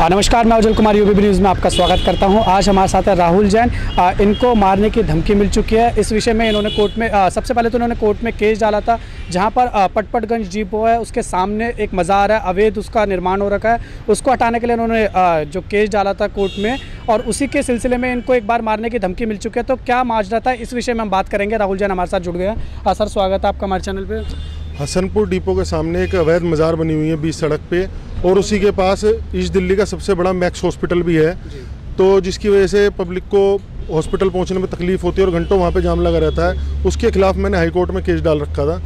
नमस्कार, मैं उज्जवल कुमार यूबीबी न्यूज़ में आपका स्वागत करता हूं। आज हमारे साथ है राहुल जैन। इनको मारने की धमकी मिल चुकी है। इस विषय में इन्होंने कोर्ट में सबसे पहले तो इन्होंने कोर्ट में केस डाला था, जहां पर पटपटगंज डिपो है उसके सामने एक मज़ार है, अवैध उसका निर्माण हो रखा है। उसको हटाने के लिए इन्होंने जो केस डाला था कोर्ट में, और उसी के सिलसिले में इनको एक बार मारने की धमकी मिल चुकी है। तो क्या माजरा था, इस विषय में हम बात करेंगे। राहुल जैन हमारे साथ जुड़ गए हैं। सर, स्वागत है आपका हमारे चैनल पर। हसनपुर डिपो के सामने एक अवैध मज़ार बनी हुई है बीच सड़क पे, और उसी के पास ईस्ट दिल्ली का सबसे बड़ा मैक्स हॉस्पिटल भी है। तो जिसकी वजह से पब्लिक को हॉस्पिटल पहुंचने में तकलीफ होती है और घंटों वहां पे जाम लगा रहता है। उसके खिलाफ मैंने हाई कोर्ट में केस डाल रखा था।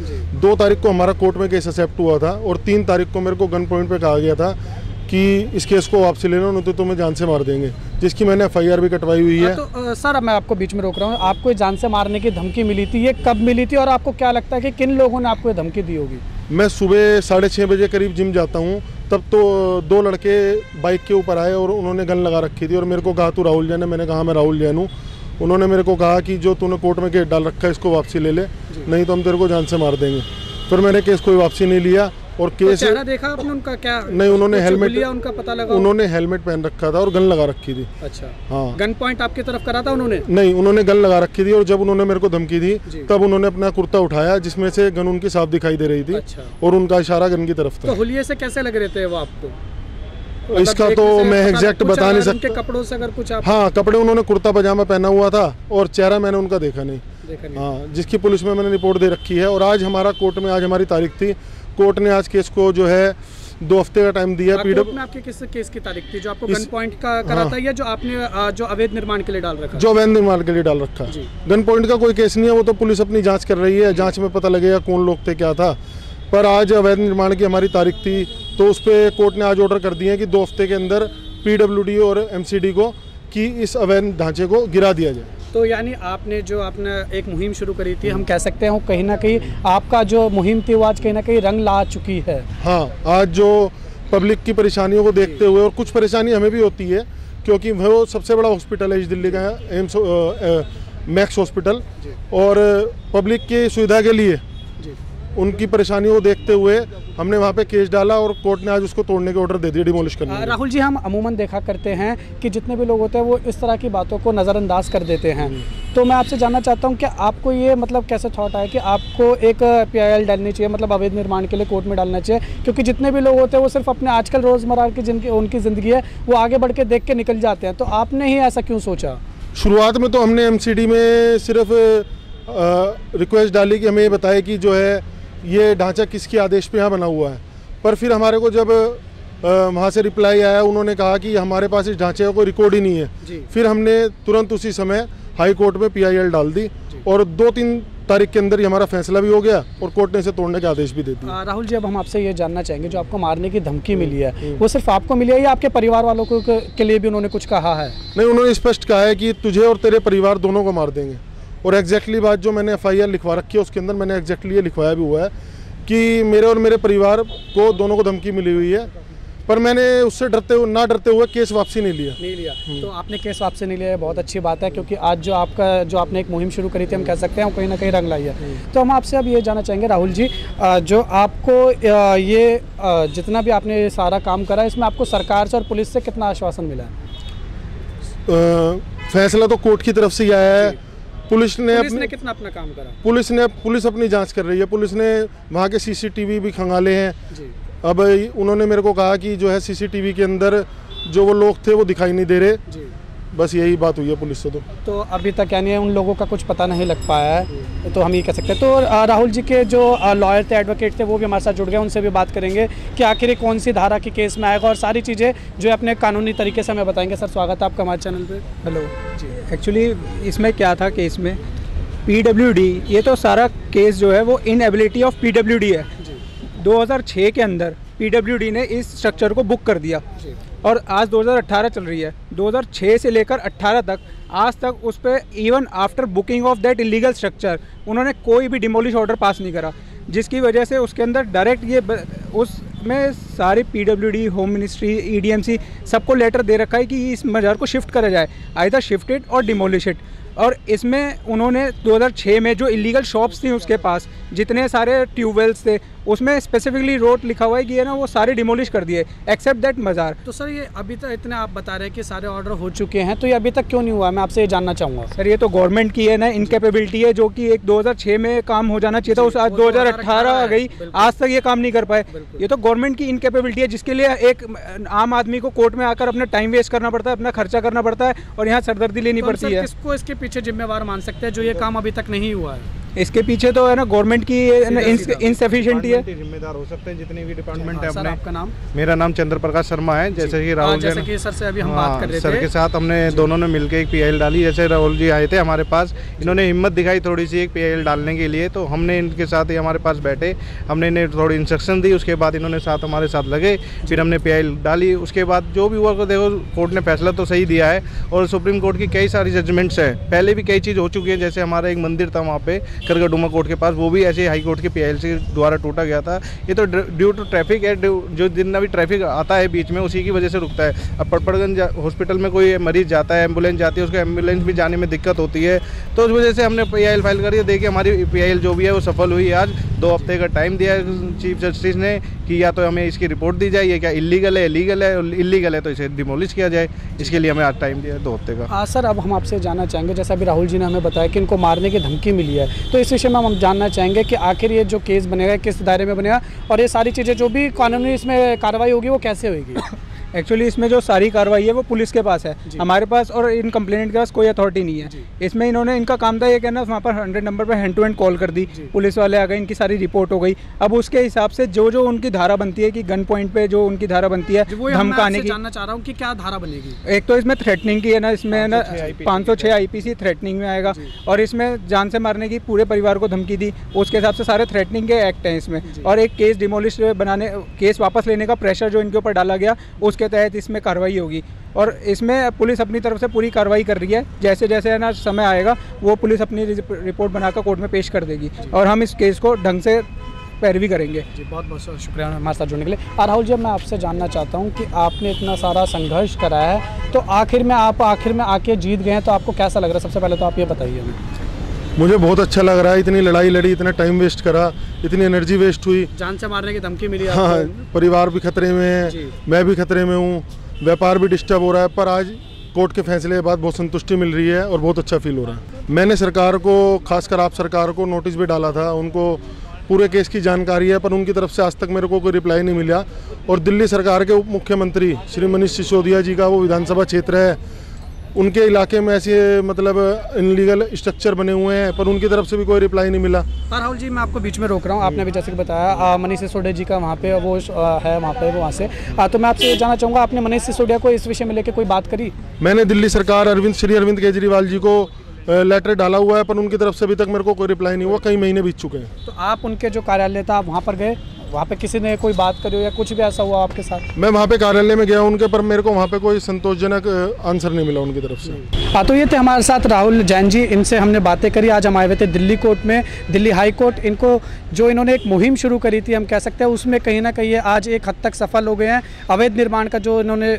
2 तारीख को हमारा कोर्ट में केस एक्सेप्ट हुआ था, और 3 तारीख को मेरे को गन पॉइंट पे कहा गया था कि इस केस को वापसी ले लो, नहीं तो तुम्हें जान से मार देंगे, जिसकी मैंने FIR भी कटवाई हुई है। तो सर, मैं आपको बीच में रोक रहा हूँ। आपको जान से मारने की धमकी मिली थी, ये कब मिली थी, और आपको क्या लगता है कि किन लोगों ने आपको ये धमकी दी होगी? मैं सुबह 6:30 बजे करीब जिम जाता हूँ, तब तो 2 लड़के बाइक के ऊपर आए और उन्होंने गन लगा रखी थी और मेरे को कहा तू राहुल जैन है। मैंने कहा मैं राहुल जैन हूँ। उन्होंने मेरे को कहा कि जो तूने कोर्ट में केस डाल रखा है इसको वापसी ले ले, नहीं तो हम तेरे को जान से मार देंगे। फिर मैंने केस कोई वापसी नहीं लिया और केस चेहरा देखा आपने उनका? क्या नहीं, उन्होंने हेलमेट लिया, उनका पता लगा? उन्होंने हेलमेट पहन रखा था और गन लगा रखी थी। अच्छा, हाँ। गन पॉइंट आपकी तरफ करा था उन्होंने? नहीं, उन्होंने गन लगा रखी थी, और जब उन्होंने मेरे को धमकी दी तब उन्होंने अपना कुर्ता उठाया जिसमें से गन उनकी साफ दिखाई दे रही थी। अच्छा। और उनका इशारा गन की तरफ था। तो हुलिये से कैसे लग रहे थे वो आपको? इसका तो मैं एग्जैक्ट बता नहीं सकता। कपड़ों से अगर कुछ आप... हाँ, कपड़े उन्होंने कुर्ता पजामा पहना हुआ था और चेहरा मैंने उनका देखा नहीं। हाँ, जिसकी पुलिस में मैंने रिपोर्ट दे रखी है। और आज हमारा कोर्ट में, आज हमारी तारीख थी। कोर्ट ने आज केस को जो है 2 हफ्ते का टाइम दिया। कोर्ट में आपके किस केस की तारीख थी? जो आपको गन पॉइंट का करा था, या जो आपने जो अवैध निर्माण के लिए डाल रखा? जो अवैध निर्माण के लिए डाल रखा। गन पॉइंट का कोई केस नहीं है, वो तो पुलिस अपनी जांच कर रही है। जांच में पता लगेगा कौन लोग थे, क्या था। पर आज अवैध निर्माण की हमारी तारीख थी, तो उस पर कोर्ट ने आज ऑर्डर कर दिए कि 2 हफ्ते के अंदर PWD और MCD को कि इस अवैध ढांचे को गिरा दिया जाए। तो यानी आपने एक मुहिम शुरू करी थी, हम कह सकते हैं कहीं ना कहीं आपका जो मुहिम थी वो आज कहीं ना कहीं रंग ला चुकी है। हाँ, आज जो पब्लिक की परेशानियों को देखते हुए, और कुछ परेशानी हमें भी होती है क्योंकि वो सबसे बड़ा हॉस्पिटल है इस दिल्ली का, एम्स मैक्स हॉस्पिटल, और पब्लिक की सुविधा के लिए उनकी परेशानियों को देखते हुए हमने वहाँ पे केस डाला, और कोर्ट ने आज उसको तोड़ने के ऑर्डर दे दिए, डिमोलिश करने के। राहुल जी, हम अमूमन देखा करते हैं कि जितने भी लोग होते हैं वो इस तरह की बातों को नज़रअंदाज कर देते हैं। तो मैं आपसे जानना चाहता हूँ कि आपको ये कैसे थॉट आया कि आपको एक PIL डालनी चाहिए, मतलब अवैध निर्माण के लिए कोर्ट में डालना चाहिए? क्योंकि जितने भी लोग होते हैं वो सिर्फ अपने आजकल रोज़मर्रा की उनकी ज़िंदगी है वो आगे बढ़ के देख के निकल जाते हैं। तो आपने ही ऐसा क्यों सोचा? शुरुआत में तो हमने MCD में सिर्फ रिक्वेस्ट डाली कि हमें ये बताए कि जो है ये ढांचा किसके आदेश पे यहाँ बना हुआ है। पर फिर हमारे को जब वहाँ से रिप्लाई आया, उन्होंने कहा कि हमारे पास इस ढांचे का कोई रिकॉर्ड ही नहीं है। फिर हमने तुरंत उसी समय हाई कोर्ट में PIL डाल दी, और 2-3 तारीख के अंदर ही हमारा फैसला भी हो गया और कोर्ट ने इसे तोड़ने के आदेश भी दे दिए। राहुल जी, अब हम आपसे ये जानना चाहेंगे, जो आपको मारने की धमकी मिली है वो सिर्फ आपको मिली है या आपके परिवार वालों को के लिए भी उन्होंने कुछ कहा है? नहीं, उन्होंने स्पष्ट कहा है कि तुझे और तेरे परिवार दोनों को मार देंगे। और एग्जैक्टली बात जो मैंने FIR लिखवा रखी है उसके अंदर मैंने एग्जैक्टली ये लिखवाया भी हुआ है कि मेरे और मेरे परिवार को दोनों को धमकी मिली हुई है। पर मैंने उससे डरते हुए केस वापसी नहीं लिया। तो आपने केस वापसी नहीं लिया, बहुत अच्छी बात है, क्योंकि आज जो आपने एक मुहिम शुरू करी थी, हम कह सकते हैं कहीं ना कहीं रंग लाई है। तो हम आपसे अब ये जानना चाहेंगे राहुल जी, जो आपको ये जितना भी आपने सारा काम करा, इसमें आपको सरकार से और पुलिस से कितना आश्वासन मिला है? फैसला तो कोर्ट की तरफ से ही आया है। पुलिस ने कितना अपना काम करा? पुलिस अपनी जांच कर रही है। पुलिस ने वहाँ के CCTV भी खंगाले हैं। अब उन्होंने मेरे को कहा कि जो है CCTV के अंदर जो वो लोग थे वो दिखाई नहीं दे रहे। बस यही बात हुई है पुलिस से। तो अभी तक यानी उन लोगों का कुछ पता नहीं लग पाया है, तो हम ये कह सकते हैं। तो राहुल जी के जो लॉयर थे, एडवोकेट थे, वो भी हमारे साथ जुड़ गए, उनसे भी बात करेंगे कि आखिर ये कौन सी धारा के केस में आएगा और सारी चीज़ें जो है अपने कानूनी तरीके से हमें बताएंगे। सर, स्वागत है आपका हमारे चैनल पे। हेलो जी। एक्चुअली इसमें क्या था, केस में PWD, ये तो सारा केस जो है वो इनएबिलिटी ऑफ PWD है। 2006 के अंदर PWD ने इस स्ट्रक्चर को बुक कर दिया, और आज 2018 चल रही है। 2006 से लेकर 18 तक, आज तक उस पर even after booking of that illegal structure उन्होंने कोई भी डिमोलिश ऑर्डर पास नहीं करा, जिसकी वजह से उसके अंदर डायरेक्ट ये उसमें सारी PWD, होम मिनिस्ट्री, EDMC सबको लेटर दे रखा है कि इस मज़ार को शिफ्ट करा जाए, आइदर शिफ्ट इट और डिमोलिश इट। और इसमें उन्होंने 2006 में जो इलीगल शॉप्स थी उसके पास, जितने सारे ट्यूबवेल्स थे, उसमें स्पेसिफिकली रोड लिखा हुआ है कि है ना वो सारे डिमोलिश कर दिए एक्सेप्ट दैट मज़ार। तो सर ये अभी तक इतने आप बता रहे हैं कि सारे ऑर्डर हो चुके हैं, तो ये अभी तक क्यों नहीं हुआ? मैं आपसे ये जानना चाहूँगा। सर ये तो गवर्नमेंट की है ना इनकेपेबिलिटी है, जो कि एक 2006 में काम हो जाना चाहिए था, उस आज 2018 आ गई, आज तक ये काम नहीं कर पाए। ये तो गवर्नमेंट की इनकेपेबिलिटी है, जिसके लिए एक आम आदमी को कोर्ट में आकर अपना टाइम वेस्ट करना पड़ता है, अपना खर्चा करना पड़ता है और यहाँ सरदर्दी लेनी पड़ती है। किसको इसके पीछे जिम्मेवार मान सकते हैं जो ये काम अभी तक नहीं हुआ है? इसके पीछे तो है ना गवर्नमेंट की इनसफिशिएंटी है। जिम्मेदार हो सकते हैं जितनी भी डिपार्टमेंट है सर अपने। आपका नाम? मेरा नाम चंद्र प्रकाश शर्मा है। जैसे कि राहुल जैसे कि सर से अभी हम बात कर रहे थे, सर के साथ हमने दोनों ने मिलकर एक पीआईएल डाली। जैसे राहुल जी आए थे हमारे पास, इन्होंने हिम्मत दिखाई थोड़ी सी एक पीआईएल डालने के लिए, तो हमने इनके साथ ही हमारे पास बैठे, हमने इन्हें थोड़ी इंस्ट्रक्शन दी, उसके बाद इन्होंने साथ हमारे साथ लगे, फिर हमने पीआईएल डाली। उसके बाद जो भी हुआ, देखो कोर्ट ने फैसला तो सही दिया है और सुप्रीम कोर्ट की कई सारी जजमेंट्स हैं, पहले भी कई चीज़ हो चुकी है। जैसे हमारा एक मंदिर था वहाँ पे करगडुमा कोर्ट के पास, वो भी ऐसे हाई कोर्ट के पीआईएल द्वारा टूटा गया था। ये तो ड्यू टू ट्रैफिक है, जो जितना भी ट्रैफिक आता है बीच में उसी की वजह से रुकता है। अब पटपड़गंज हॉस्पिटल में कोई मरीज जाता है, एम्बुलेंस जाती है, उसको एम्बुलेंस भी जाने में दिक्कत होती है, तो उस वजह से हमने पीआईएल फाइल करी है। देखिए हमारी पीआईएल जो भी है वो सफल हुई है। आज 2 हफ्ते का टाइम दिया है चीफ जस्टिस ने कि या तो हमें इसकी रिपोर्ट दी जाए, ये क्या इलीगल है, लीगल है, इलीगल है तो इसे डिमोलिश किया जाए। इसके लिए हमें आज टाइम दिया है 2 हफ्ते का। सर अब हम आपसे जानना चाहेंगे, जैसे अभी राहुल जी ने हमें बताया कि इनको मारने की धमकी मिली है, तो इस विषय में हम जानना चाहेंगे कि आखिर ये जो केस बनेगा किस दायरे में बनेगा और ये सारी चीज़ें जो भी कानूनी इसमें कार्रवाई होगी वो कैसे होगी? एक्चुअली इसमें जो सारी कार्रवाई है वो पुलिस के पास है, हमारे पास और इन कंप्लेंट के पास कोई अथॉरिटी नहीं है। इसमें इन्होंने, इनका काम था ये कहना, वहाँ पर 100 नंबर पर हैंड टू हैंड कॉल कर दी, पुलिस वाले आ गए, इनकी सारी रिपोर्ट हो गई। अब उसके हिसाब से जो जो उनकी धारा बनती है कि गन पॉइंट पे जो उनकी धारा बनती है धमकाने की, जानना चाह रहा हूँ कि क्या धारा बनेगी। एक तो इसमें थ्रेटनिंग की है ना, इसमें है ना 506 आईपीसी थ्रेटनिंग में आएगा, और इसमें जान से मारने की, पूरे परिवार को धमकी दी, उसके हिसाब से सारे थ्रेटनिंग के एक्ट हैं इसमें। और एक केस डिमोलिश बनाने, केस वापस लेने का प्रेशर जो इनके ऊपर डाला गया, उसके तहत इसमें कार्रवाई होगी। और इसमें पुलिस अपनी तरफ से पूरी कार्रवाई कर रही है, जैसे जैसे है ना समय आएगा वो पुलिस अपनी रिपोर्ट बनाकर कोर्ट में पेश कर देगी और हम इस केस को ढंग से पैरवी करेंगे। जी बहुत बहुत शुक्रिया हमारे साथ जुड़ने के लिए। और राहुल जी मैं आपसे जानना चाहता हूँ कि आपने इतना सारा संघर्ष कराया है, तो आखिर में आप आके जीत गए हैं, तो आपको कैसा लग रहा है? सबसे पहले तो आप ये बताइए हमें। मुझे बहुत अच्छा लग रहा है। इतनी लड़ाई लड़ी, इतना टाइम वेस्ट करा, इतनी एनर्जी वेस्ट हुई, जान से मारने की धमकी मिली। हाँ, परिवार भी खतरे में है, मैं भी खतरे में हूँ, व्यापार भी डिस्टर्ब हो रहा है, पर आज कोर्ट के फैसले के बाद बहुत संतुष्टि मिल रही है और बहुत अच्छा फील हो रहा है। मैंने सरकार को, खासकर आप सरकार को नोटिस भी डाला था, उनको पूरे केस की जानकारी है, पर उनकी तरफ से आज तक मेरे को कोई रिप्लाई नहीं मिला। और दिल्ली सरकार के उप मुख्यमंत्री श्री मनीष सिसोदिया जी का वो विधानसभा क्षेत्र है, उनके इलाके में ऐसे मतलब इनलीगल स्ट्रक्चर बने हुए हैं, पर उनकी तरफ से भी कोई रिप्लाई नहीं मिला। राहुल जी मैं आपको बीच में रोक रहा हूँ, आपने भी जैसे कि बताया मनीष सिसोदिया जी का वहाँ पे वो है, वहाँ पे वो वहाँ से तो मैं आपसे ये जानना चाहूँगा, आपने मनीष सिसोदिया को इस विषय में लेकर कोई बात करी? मैंने दिल्ली सरकार श्री अरविंद केजरीवाल जी को लेटर डाला हुआ है, पर उनकी तरफ से अभी तक मेरे को कोई रिप्लाई नहीं हुआ, कई महीने बीत चुके हैं। तो आप उनके जो कार्यालय था आप वहाँ पर गए, वहाँ पे किसी ने कोई बात करी हो या कुछ भी ऐसा हुआ आपके साथ? मैं वहाँ पे कार्यालय में गया उनके, पर मेरे को वहाँ पे कोई संतोषजनक आंसर नहीं मिला उनकी तरफ से। तो ये थे हमारे साथ राहुल जैन जी, इनसे हमने बातें करी। आज हम आए हुए थे दिल्ली कोर्ट में, दिल्ली हाई कोर्ट। इनको जो इन्होंने एक मुहिम शुरू करी थी, हम कह सकते हैं उसमें कहीं ना कहीं आज एक हद तक सफल हो गए हैं। अवैध निर्माण का जो इन्होंने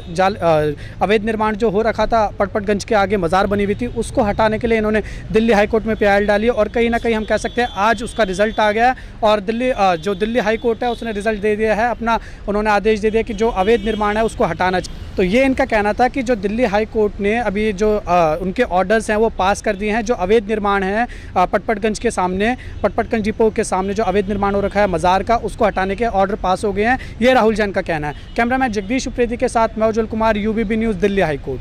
अवैध निर्माण जो हो रखा था पटपटगंज के आगे मज़ार बनी हुई थी, उसको हटाने के लिए इन्होंने दिल्ली हाई कोर्ट में पीआईएल डाली और कहीं ना कहीं हम कह सकते हैं आज उसका रिजल्ट आ गया और दिल्ली हाई कोर्ट है उसने रिजल्ट दे दिया है अपना। उन्होंने आदेश दे दिया कि जो अवैध निर्माण है उसको हटाना चाहिए। तो ये इनका कहना था कि जो दिल्ली हाई कोर्ट ने अभी जो उनके ऑर्डर्स हैं वो पास कर दिए हैं, जो अवैध निर्माण है पटपटगंज के सामने, पटपटगंज डिपो के सामने जो अवैध निर्माण हो रखा है मज़ार का, उसको हटाने के ऑर्डर पास हो गए हैं। ये राहुल जैन का कहना है। कैमरामैन जगदीश उप्रेती के साथ मैं Ujjwal Kumar, UBB news, Delhi high court.